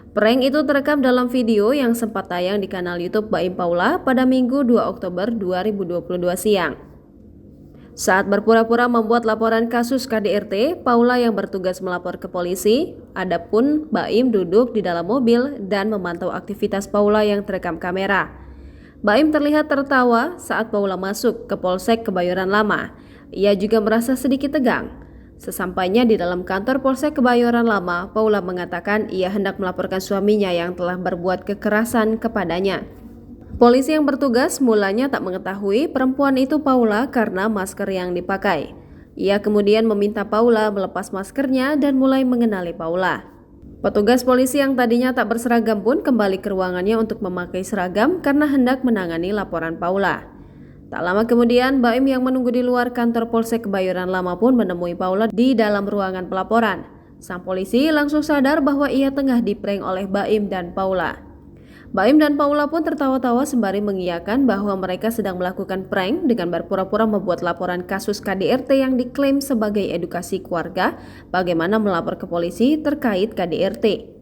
Prank itu terekam dalam video yang sempat tayang di kanal YouTube Baim Paula pada Minggu 2 Oktober 2022 siang. Saat berpura-pura membuat laporan kasus KDRT, Paula yang bertugas melapor ke polisi, adapun Baim duduk di dalam mobil dan memantau aktivitas Paula yang terekam kamera. Baim terlihat tertawa saat Paula masuk ke Polsek Kebayoran Lama. Ia juga merasa sedikit tegang. Sesampainya di dalam kantor Polsek Kebayoran Lama, Paula mengatakan ia hendak melaporkan suaminya yang telah berbuat kekerasan kepadanya. Polisi yang bertugas mulanya tak mengetahui perempuan itu Paula karena masker yang dipakai. Ia kemudian meminta Paula melepas maskernya dan mulai mengenali Paula. Petugas polisi yang tadinya tak berseragam pun kembali ke ruangannya untuk memakai seragam karena hendak menangani laporan Paula. Tak lama kemudian, Baim yang menunggu di luar kantor Polsek Kebayoran Lama pun menemui Paula di dalam ruangan pelaporan. Sang polisi langsung sadar bahwa ia tengah diprank oleh Baim dan Paula. Baim dan Paula pun tertawa-tawa sembari mengiyakan bahwa mereka sedang melakukan prank dengan berpura-pura membuat laporan kasus KDRT yang diklaim sebagai edukasi keluarga bagaimana melapor ke polisi terkait KDRT.